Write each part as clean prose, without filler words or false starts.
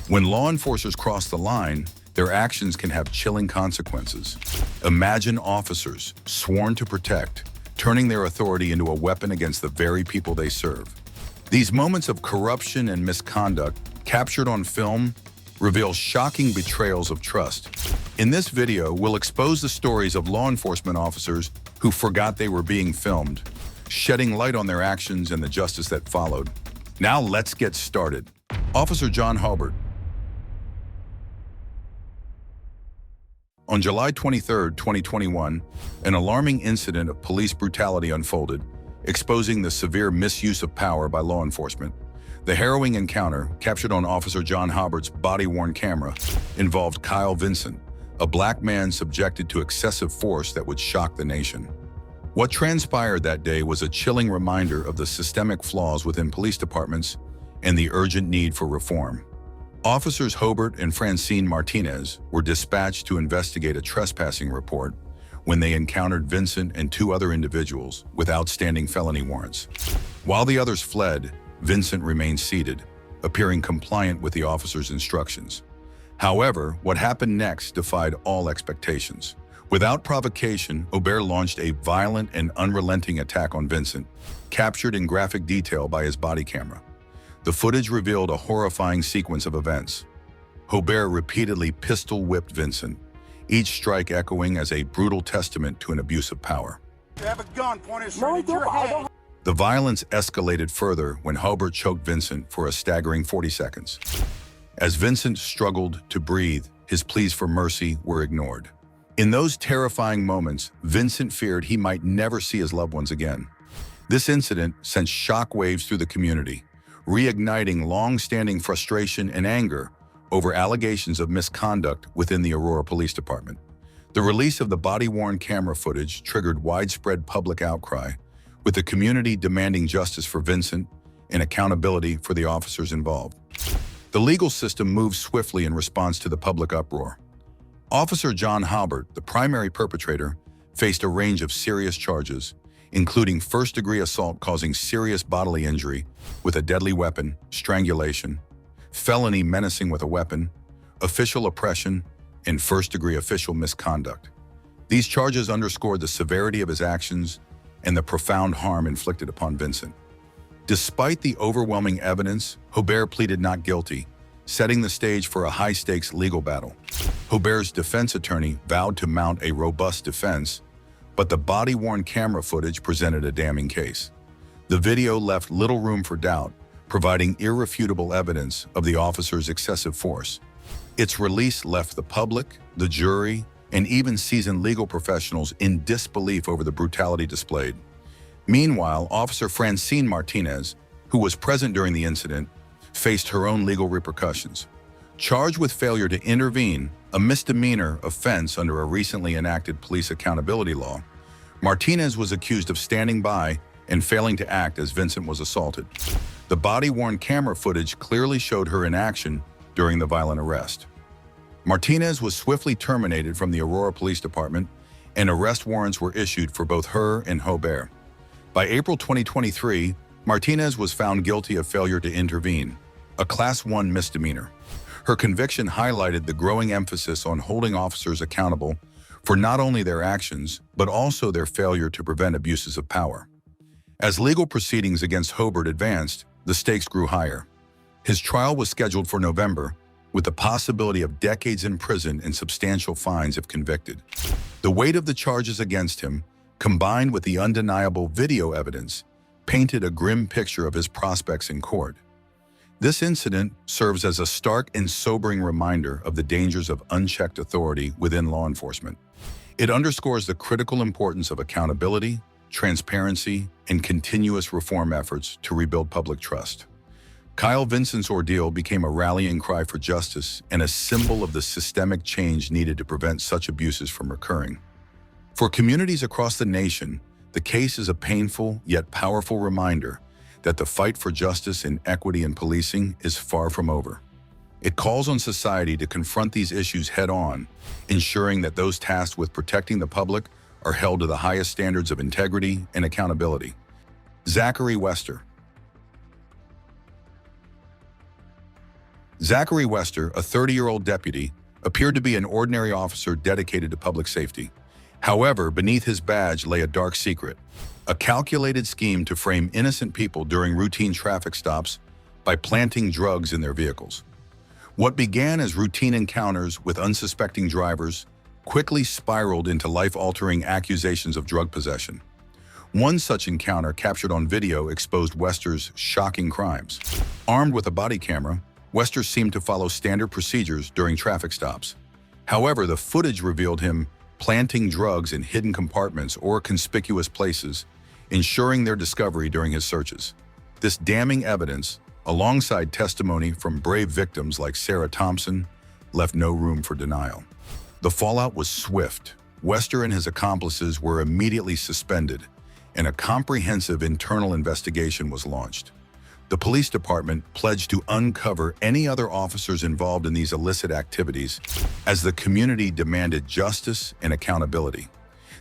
When law enforcers cross the line, their actions can have chilling consequences. Imagine officers, sworn to protect, turning their authority into a weapon against the very people they serve. These moments of corruption and misconduct, captured on film, reveal shocking betrayals of trust. In this video, we'll expose the stories of law enforcement officers who forgot they were being filmed, shedding light on their actions and the justice that followed. Now let's get started. Officer John Hbert. On July 23, 2021, an alarming incident of police brutality unfolded, exposing the severe misuse of power by law enforcement. The harrowing encounter, captured on Officer John Hbert's body-worn camera, involved Kyle Vincent, a black man subjected to excessive force that would shock the nation. What transpired that day was a chilling reminder of the systemic flaws within police departments and the urgent need for reform. Officers Hbert and Francine Martinez were dispatched to investigate a trespassing report when they encountered Vincent and two other individuals with outstanding felony warrants. While the others fled, Vincent remained seated, appearing compliant with the officer's instructions. However, what happened next defied all expectations. Without provocation, Hbert launched a violent and unrelenting attack on Vincent, captured in graphic detail by his body camera. The footage revealed a horrifying sequence of events. Hbert repeatedly pistol-whipped Vincent, each strike echoing as a brutal testament to an abuse of power. You have a gun pointed straight at your head. The violence escalated further when Hbert choked Vincent for a staggering 40 seconds. As Vincent struggled to breathe, his pleas for mercy were ignored. In those terrifying moments, Vincent feared he might never see his loved ones again. This incident sent shockwaves through the community, reigniting long-standing frustration and anger over allegations of misconduct within the Aurora Police Department. The release of the body-worn camera footage triggered widespread public outcry, with the community demanding justice for Vincent and accountability for the officers involved. The legal system moved swiftly in response to the public uproar. Officer John Hbert, the primary perpetrator, faced a range of serious charges, including first-degree assault causing serious bodily injury with a deadly weapon, strangulation, felony menacing with a weapon, official oppression, and first-degree official misconduct. These charges underscored the severity of his actions and the profound harm inflicted upon Vincent. Despite the overwhelming evidence, Hbert pleaded not guilty, setting the stage for a high-stakes legal battle. Hbert's defense attorney vowed to mount a robust defense, but the body-worn camera footage presented a damning case. The video left little room for doubt, providing irrefutable evidence of the officer's excessive force. Its release left the public, the jury, and even seasoned legal professionals in disbelief over the brutality displayed. Meanwhile, Officer Francine Martinez, who was present during the incident, faced her own legal repercussions. Charged with failure to intervene, a misdemeanor offense under a recently enacted police accountability law, Martinez was accused of standing by and failing to act as Vincent was assaulted. The body-worn camera footage clearly showed her in action during the violent arrest. Martinez was swiftly terminated from the Aurora Police Department, and arrest warrants were issued for both her and Hbert. By April 2023, Martinez was found guilty of failure to intervene, a Class 1 misdemeanor. Her conviction highlighted the growing emphasis on holding officers accountable for not only their actions, but also their failure to prevent abuses of power. As legal proceedings against Hbert advanced, the stakes grew higher. His trial was scheduled for November, with the possibility of decades in prison and substantial fines if convicted. The weight of the charges against him, combined with the undeniable video evidence, painted a grim picture of his prospects in court. This incident serves as a stark and sobering reminder of the dangers of unchecked authority within law enforcement. It underscores the critical importance of accountability, transparency, and continuous reform efforts to rebuild public trust. Kyle Vincent's ordeal became a rallying cry for justice and a symbol of the systemic change needed to prevent such abuses from recurring. For communities across the nation, the case is a painful yet powerful reminder that the fight for justice and equity in policing is far from over. It calls on society to confront these issues head-on, ensuring that those tasked with protecting the public are held to the highest standards of integrity and accountability. Zachary. Zachary Wester, a 30-year-old deputy, appeared to be an ordinary officer dedicated to public safety. However, beneath his badge lay a dark secret, a calculated scheme to frame innocent people during routine traffic stops by planting drugs in their vehicles. What began as routine encounters with unsuspecting drivers quickly spiraled into life-altering accusations of drug possession. One such encounter captured on video exposed Wester's shocking crimes. Armed with a body camera, Wester seemed to follow standard procedures during traffic stops. However, the footage revealed him planting drugs in hidden compartments or conspicuous places, ensuring their discovery during his searches. This damning evidence, alongside testimony from brave victims like Sarah Thompson, left no room for denial. The fallout was swift. Wester and his accomplices were immediately suspended, and a comprehensive internal investigation was launched. The police department pledged to uncover any other officers involved in these illicit activities as the community demanded justice and accountability.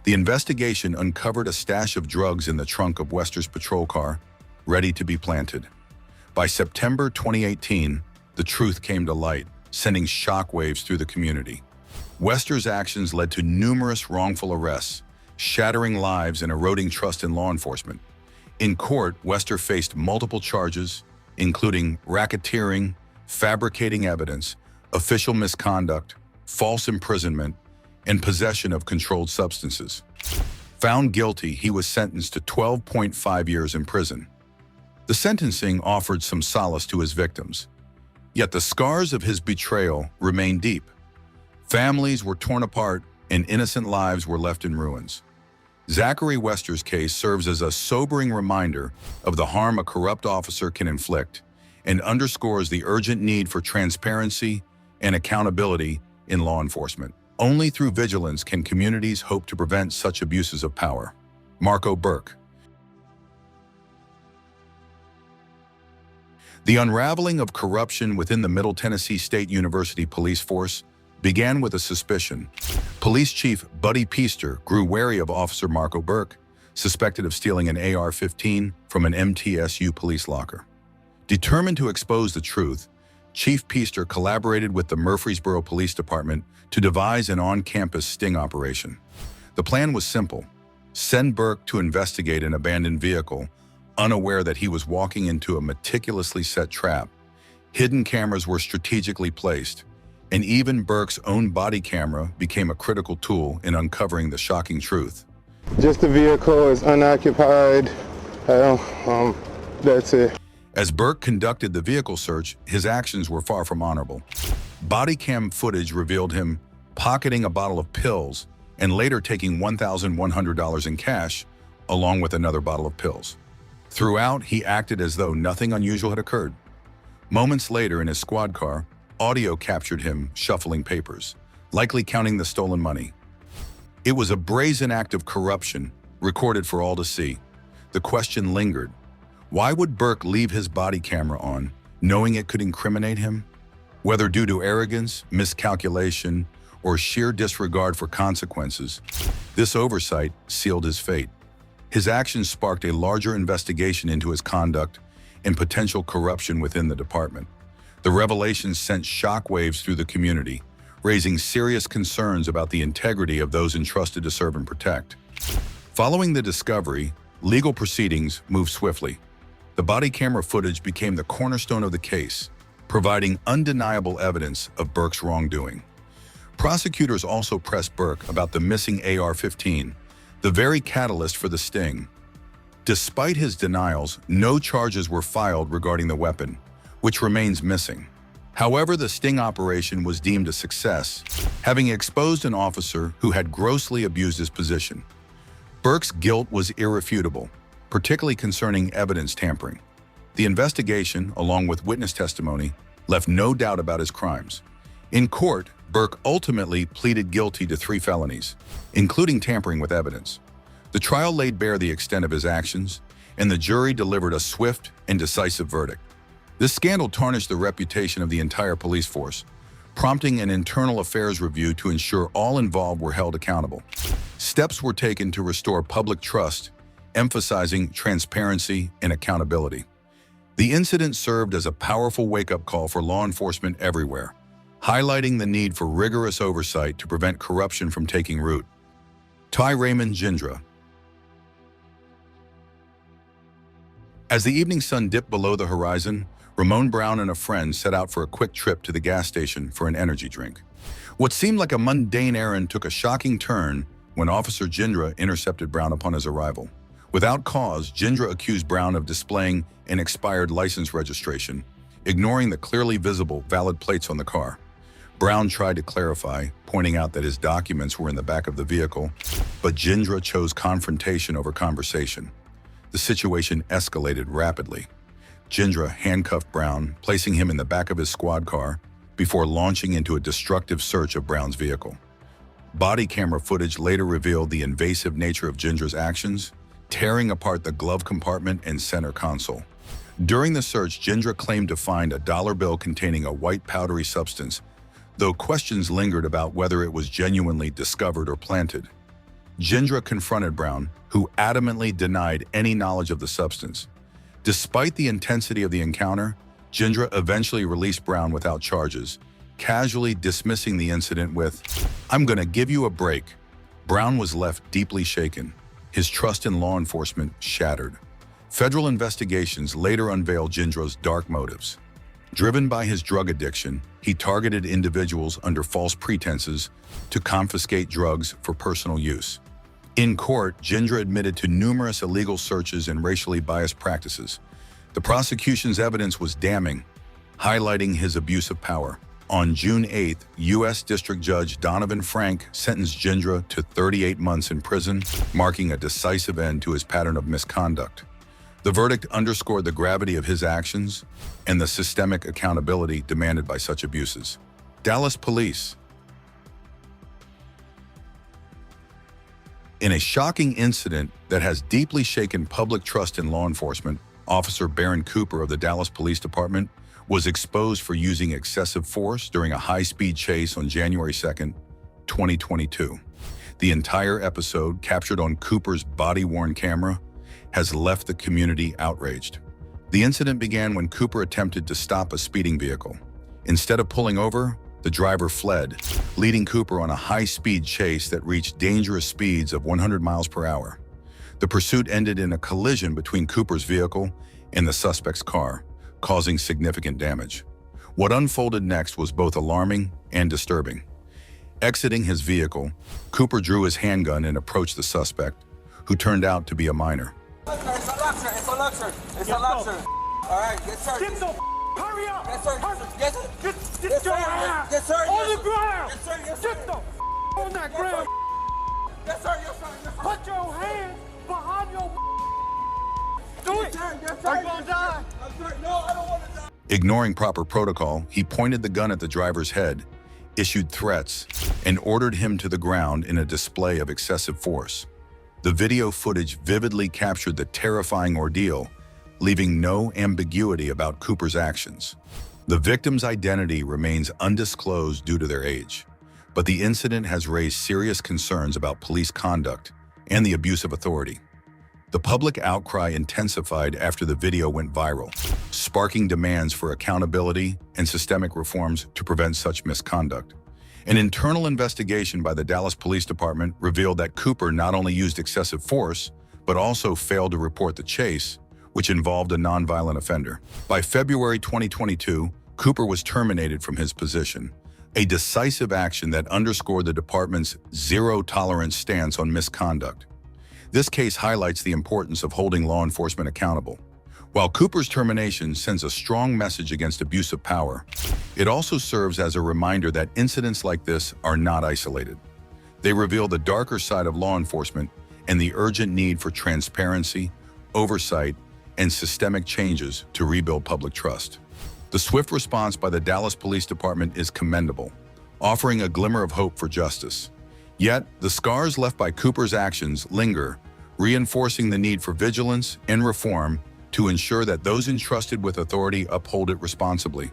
The investigation uncovered a stash of drugs in the trunk of Wester's patrol car, ready to be planted. By September 2018, the truth came to light, sending shockwaves through the community. Wester's actions led to numerous wrongful arrests, shattering lives and eroding trust in law enforcement. In court, Wester faced multiple charges, including racketeering, fabricating evidence, official misconduct, false imprisonment, and possession of controlled substances. Found guilty, he was sentenced to 12.5 years in prison. The sentencing offered some solace to his victims, yet the scars of his betrayal remained deep. Families were torn apart and innocent lives were left in ruins. Zachary Wester's case serves as a sobering reminder of the harm a corrupt officer can inflict and underscores the urgent need for transparency and accountability in law enforcement. Only through vigilance can communities hope to prevent such abuses of power. Burke. The unraveling of corruption within the Middle Tennessee State University police force began with a suspicion. Police Chief Buddy Peaster grew wary of Officer Burke, suspected of stealing an AR-15 from an MTSU police locker. Determined to expose the truth, Chief Peaster collaborated with the Murfreesboro Police Department to devise an on-campus sting operation. The plan was simple: send Burke to investigate an abandoned vehicle, unaware that he was walking into a meticulously set trap. Hidden cameras were strategically placed, and even Burke's own body camera became a critical tool in uncovering the shocking truth. Just the vehicle is unoccupied. That's it. As Burke conducted the vehicle search, his actions were far from honorable. Body cam footage revealed him pocketing a bottle of pills and later taking $1,100 in cash, along with another bottle of pills. Throughout, he acted as though nothing unusual had occurred. Moments later, in his squad car, audio captured him shuffling papers, likely counting the stolen money. It was a brazen act of corruption, recorded for all to see. The question lingered: why would Burke leave his body camera on, knowing it could incriminate him? Whether due to arrogance, miscalculation, or sheer disregard for consequences, this oversight sealed his fate. His actions sparked a larger investigation into his conduct and potential corruption within the department. The revelations sent shockwaves through the community, raising serious concerns about the integrity of those entrusted to serve and protect. Following the discovery, legal proceedings moved swiftly. The body camera footage became the cornerstone of the case, providing undeniable evidence of Burke's wrongdoing. Prosecutors also pressed Burke about the missing AR-15, the very catalyst for the sting. Despite his denials, no charges were filed regarding the weapon, which remains missing. However, the sting operation was deemed a success, having exposed an officer who had grossly abused his position. Burke's guilt was irrefutable, particularly concerning evidence tampering. The investigation, along with witness testimony, left no doubt about his crimes. In court, Burke ultimately pleaded guilty to 3 felonies, including tampering with evidence. The trial laid bare the extent of his actions, and the jury delivered a swift and decisive verdict. This scandal tarnished the reputation of the entire police force, prompting an internal affairs review to ensure all involved were held accountable. Steps were taken to restore public trust, emphasizing transparency and accountability. The incident served as a powerful wake-up call for law enforcement everywhere, highlighting the need for rigorous oversight to prevent corruption from taking root. Ty Gindra. As the evening sun dipped below the horizon, Ramon Brown and a friend set out for a quick trip to the gas station for an energy drink. What seemed like a mundane errand took a shocking turn when Officer Gindra intercepted Brown upon his arrival. Without cause, Gindra accused Brown of displaying an expired license registration, ignoring the clearly visible, valid plates on the car. Brown tried to clarify, pointing out that his documents were in the back of the vehicle, but Gindra chose confrontation over conversation. The situation escalated rapidly. Gindra handcuffed Brown, placing him in the back of his squad car before launching into a destructive search of Brown's vehicle. Body camera footage later revealed the invasive nature of Gindra's actions, tearing apart the glove compartment and center console. During the search, Gindra claimed to find a dollar bill containing a white powdery substance, though questions lingered about whether it was genuinely discovered or planted. Gindra confronted Brown, who adamantly denied any knowledge of the substance. Despite the intensity of the encounter, Gindra eventually released Brown without charges, casually dismissing the incident with, "I'm gonna give you a break." Brown was left deeply shaken, his trust in law enforcement shattered. Federal investigations later unveiled Gindra's dark motives. Driven by his drug addiction, he targeted individuals under false pretenses to confiscate drugs for personal use. In court, Gindra admitted to numerous illegal searches and racially biased practices. The prosecution's evidence was damning, highlighting his abuse of power. On June 8th, U.S. District Judge Donovan Frank sentenced Gindra to 38 months in prison, marking a decisive end to his pattern of misconduct. The verdict underscored the gravity of his actions and the systemic accountability demanded by such abuses. Dallas Police. In a shocking incident that has deeply shaken public trust in law enforcement, Officer Baron Cooper of the Dallas Police Department was exposed for using excessive force during a high-speed chase on January 2nd, 2022. The entire episode, captured on Cooper's body-worn camera, has left the community outraged. The incident began when Cooper attempted to stop a speeding vehicle. Instead of pulling over, the driver fled, leading Cooper on a high-speed chase that reached dangerous speeds of 100 miles per hour. The pursuit ended in a collision between Cooper's vehicle and the suspect's car, causing significant damage. What unfolded next was both alarming and disturbing. Exiting his vehicle, Cooper drew his handgun and approached the suspect, who turned out to be a minor. It's a luxury. All right, yes, sir. Get the hurry up. Yes, sir. Yes, sir. Get Yes, your sir. ass Yes, sir. on Yes, the sir. ground. Yes, sir. Yes, Get sir. the on that ground. Yes, sir. Yes, sir. Yes, sir. Put your hands behind your do it. Yes, sir. Are you gonna die? I'm sorry. No, I don't want to die. Ignoring proper protocol, he pointed the gun at the driver's head, issued threats, and ordered him to the ground in a display of excessive force. The video footage vividly captured the terrifying ordeal, leaving no ambiguity about Cooper's actions. The victim's identity remains undisclosed due to their age, but the incident has raised serious concerns about police conduct and the abuse of authority. The public outcry intensified after the video went viral, sparking demands for accountability and systemic reforms to prevent such misconduct. An internal investigation by the Dallas Police Department revealed that Cooper not only used excessive force, but also failed to report the chase, which involved a nonviolent offender. By February 2022, Cooper was terminated from his position, a decisive action that underscored the department's zero-tolerance stance on misconduct. This case highlights the importance of holding law enforcement accountable. While Cooper's termination sends a strong message against abuse of power, it also serves as a reminder that incidents like this are not isolated. They reveal the darker side of law enforcement and the urgent need for transparency, oversight, and systemic changes to rebuild public trust. The swift response by the Dallas Police Department is commendable, offering a glimmer of hope for justice. Yet, the scars left by Cooper's actions linger, reinforcing the need for vigilance and reform to ensure that those entrusted with authority uphold it responsibly.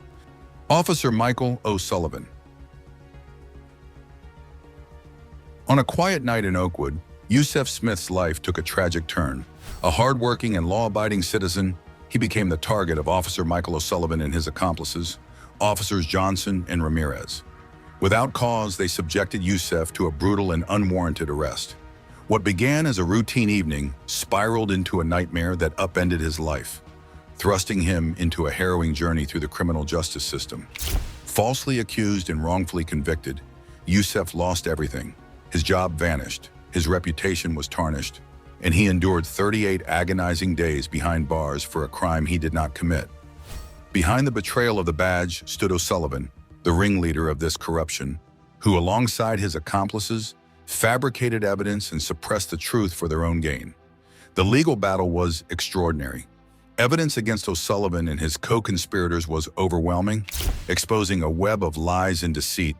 Officer Michael O. Sullivan. On a quiet night in Oakwood, Yusef Smith's life took a tragic turn. A hardworking and law-abiding citizen, He became the target of Officer Michael O'Sullivan and his accomplices, Officers Johnson and Ramirez. Without cause, they subjected Youssef to a brutal and unwarranted arrest. What began as a routine evening spiraled into a nightmare that upended his life, thrusting him into a harrowing journey through the criminal justice system. Falsely accused and wrongfully convicted, Youssef lost everything. His job vanished, his reputation was tarnished, and he endured 38 agonizing days behind bars for a crime he did not commit. Behind the betrayal of the badge stood O'Sullivan, the ringleader of this corruption, who, alongside his accomplices, fabricated evidence and suppressed the truth for their own gain. The legal battle was extraordinary. Evidence against O'Sullivan and his co-conspirators was overwhelming, exposing a web of lies and deceit.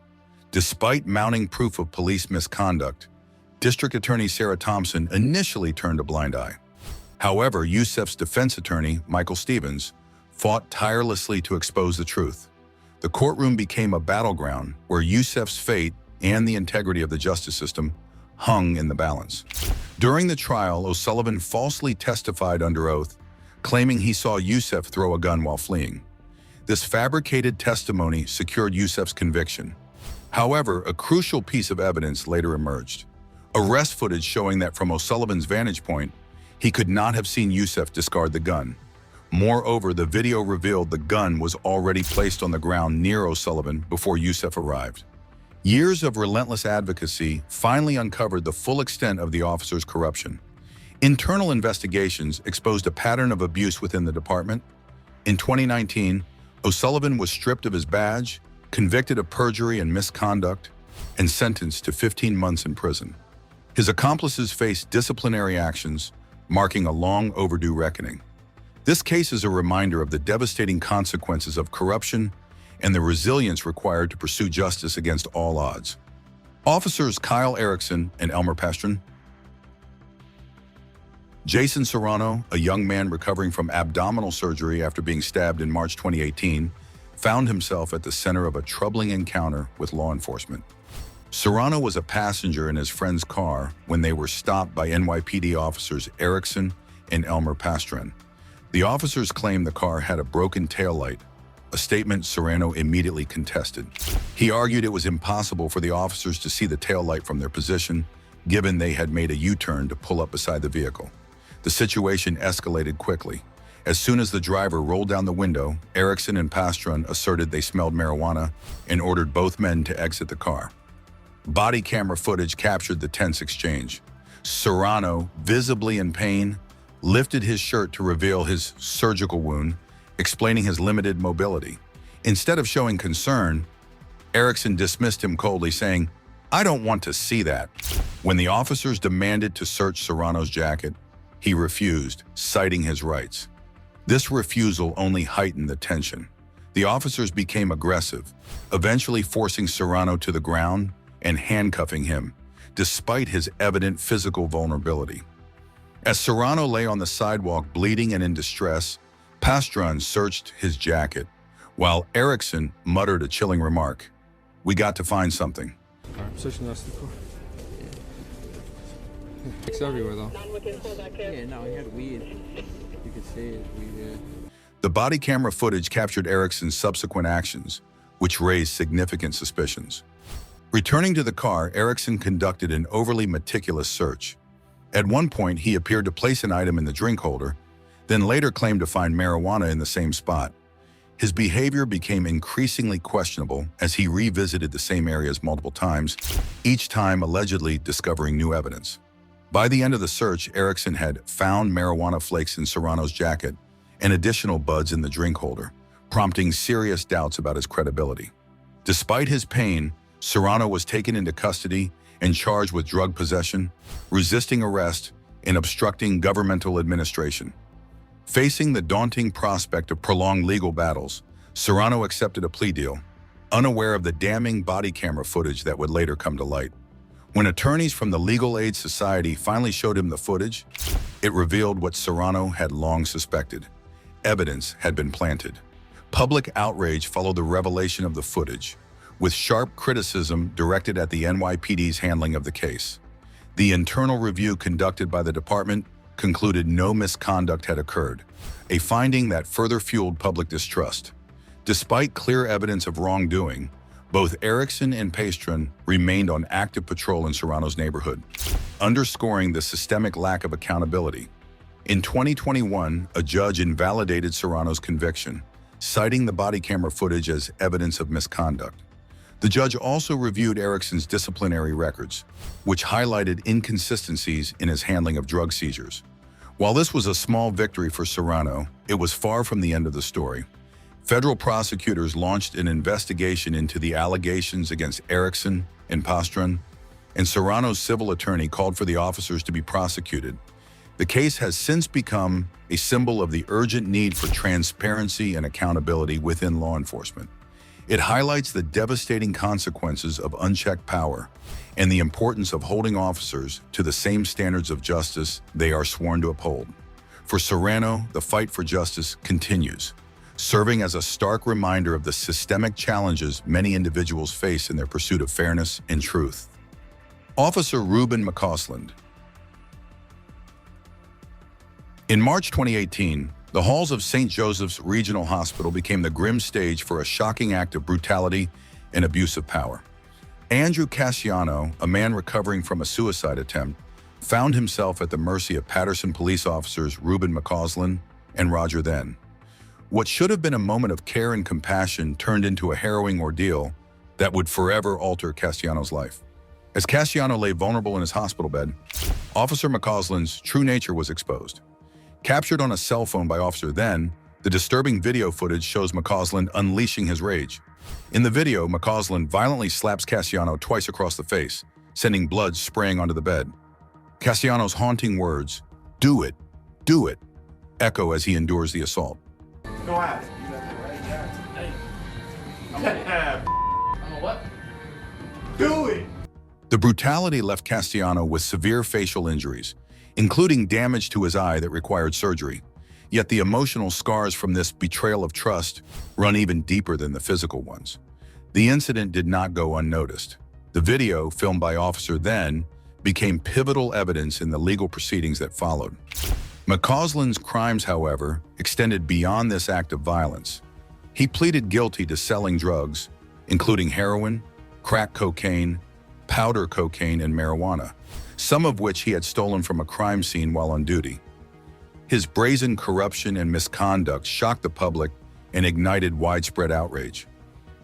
Despite mounting proof of police misconduct, District Attorney Sarah Thompson initially turned a blind eye. However, Youssef's defense attorney, Michael Stevens, fought tirelessly to expose the truth. The courtroom became a battleground where Youssef's fate and the integrity of the justice system hung in the balance. During the trial, O'Sullivan falsely testified under oath, claiming he saw Youssef throw a gun while fleeing. This fabricated testimony secured Youssef's conviction. However, a crucial piece of evidence later emerged. Arrest footage showing that from O'Sullivan's vantage point, he could not have seen Youssef discard the gun. Moreover, the video revealed the gun was already placed on the ground near O'Sullivan before Youssef arrived. Years of relentless advocacy finally uncovered the full extent of the officer's corruption. Internal investigations exposed a pattern of abuse within the department. In 2019, O'Sullivan was stripped of his badge, convicted of perjury and misconduct, and sentenced to 15 months in prison. His accomplices faced disciplinary actions, marking a long overdue reckoning. This case is a reminder of the devastating consequences of corruption and the resilience required to pursue justice against all odds. Officers Kyle Erikson and Elmer Pastron. Jason Serrano, a young man recovering from abdominal surgery after being stabbed in March 2018, found himself at the center of a troubling encounter with law enforcement. Serrano was a passenger in his friend's car when they were stopped by NYPD officers Erikson and Elmer Pastron. The officers claimed the car had a broken taillight, a statement Serrano immediately contested. He argued it was impossible for the officers to see the taillight from their position, given they had made a U-turn to pull up beside the vehicle. The situation escalated quickly. As soon as the driver rolled down the window, Erikson and Pastron asserted they smelled marijuana and ordered both men to exit the car. Body camera footage captured the tense exchange. Serrano, visibly in pain, lifted his shirt to reveal his surgical wound, explaining his limited mobility. Instead of showing concern, Erikson dismissed him coldly, saying, "I don't want to see that." When the officers demanded to search Serrano's jacket, he refused, citing his rights. This refusal only heightened the tension. The officers became aggressive, eventually forcing Serrano to the ground and handcuffing him, despite his evident physical vulnerability. As Serrano lay on the sidewalk bleeding and in distress, Pastron searched his jacket, while Erikson muttered a chilling remark. "We got to find something." I'm searching the rest of the car. It's everywhere though. Yeah, no, he had weed. You could see it. Weed. The body camera footage captured Erikson's subsequent actions, which raised significant suspicions. Returning to the car, Erikson conducted an overly meticulous search. At one point, he appeared to place an item in the drink holder, then later claimed to find marijuana in the same spot. His behavior became increasingly questionable as he revisited the same areas multiple times, each time allegedly discovering new evidence. By the end of the search, Erikson had found marijuana flakes in Serrano's jacket and additional buds in the drink holder, prompting serious doubts about his credibility. Despite his pain, Serrano was taken into custody and charged with drug possession, resisting arrest, and obstructing governmental administration. Facing the daunting prospect of prolonged legal battles, Serrano accepted a plea deal, unaware of the damning body camera footage that would later come to light. When attorneys from the Legal Aid Society finally showed him the footage, it revealed what Serrano had long suspected. Evidence had been planted. Public outrage followed the revelation of the footage, with sharp criticism directed at the NYPD's handling of the case. The internal review conducted by the department concluded no misconduct had occurred, a finding that further fueled public distrust. Despite clear evidence of wrongdoing, both Erikson and Pastron remained on active patrol in Serrano's neighborhood, underscoring the systemic lack of accountability. In 2021, a judge invalidated Serrano's conviction, citing the body camera footage as evidence of misconduct. The judge also reviewed Erikson's disciplinary records, which highlighted inconsistencies in his handling of drug seizures. While this was a small victory for Serrano, it was far from the end of the story. Federal prosecutors launched an investigation into the allegations against Erikson and Pastron, and Serrano's civil attorney called for the officers to be prosecuted. The case has since become a symbol of the urgent need for transparency and accountability within law enforcement. It highlights the devastating consequences of unchecked power and the importance of holding officers to the same standards of justice they are sworn to uphold. For Serrano, the fight for justice continues, serving as a stark reminder of the systemic challenges many individuals face in their pursuit of fairness and truth. Officer Ruben McFarland. In March 2018, the halls of St. Joseph's Regional Hospital became the grim stage for a shocking act of brutality and abuse of power. Andrew Cassiano, a man recovering from a suicide attempt, found himself at the mercy of Patterson police officers Ruben McFarland and Roger Then. What should have been a moment of care and compassion turned into a harrowing ordeal that would forever alter Cassiano's life. As Cassiano lay vulnerable in his hospital bed, Officer McFarland's true nature was exposed. Captured on a cell phone by Officer Then, the disturbing video footage shows McFarland unleashing his rage. In the video, McFarland violently slaps Cassiano twice across the face, sending blood spraying onto the bed. Cassiano's haunting words, "Do it, do it," echo as he endures the assault. Go ahead. You got the right guy. Hey. I'm what? Do it! The brutality left Cassiano with severe facial injuries, including damage to his eye that required surgery. Yet the emotional scars from this betrayal of trust run even deeper than the physical ones. The incident did not go unnoticed. The video, filmed by Officer Then, became pivotal evidence in the legal proceedings that followed. McFarland's crimes, however, extended beyond this act of violence. He pleaded guilty to selling drugs, including heroin, crack cocaine, powder cocaine, and marijuana, some of which he had stolen from a crime scene while on duty. His brazen corruption and misconduct shocked the public and ignited widespread outrage.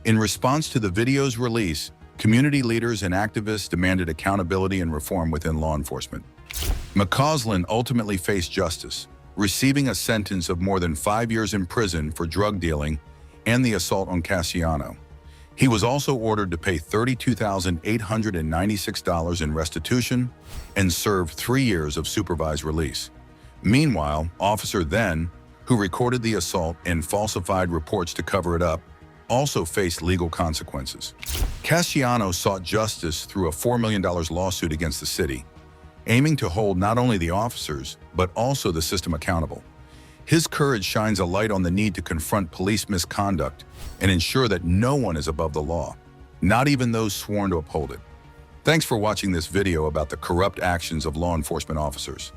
In response to the video's release, community leaders and activists demanded accountability and reform within law enforcement. McFarland ultimately faced justice, receiving a sentence of more than 5 years in prison for drug dealing and the assault on Cassiano. He was also ordered to pay $32,896 in restitution and serve 3 years of supervised release. Meanwhile, Officer Then, who recorded the assault and falsified reports to cover it up, also faced legal consequences. Cassiano sought justice through a $4 million lawsuit against the city, aiming to hold not only the officers, but also the system accountable. His courage shines a light on the need to confront police misconduct and ensure that no one is above the law, not even those sworn to uphold it. Thanks for watching this video about the corrupt actions of law enforcement officers.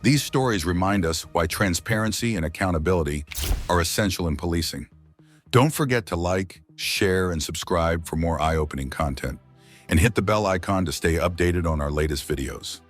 These stories remind us why transparency and accountability are essential in policing. Don't forget to like, share, and subscribe for more eye-opening content, and hit the bell icon to stay updated on our latest videos.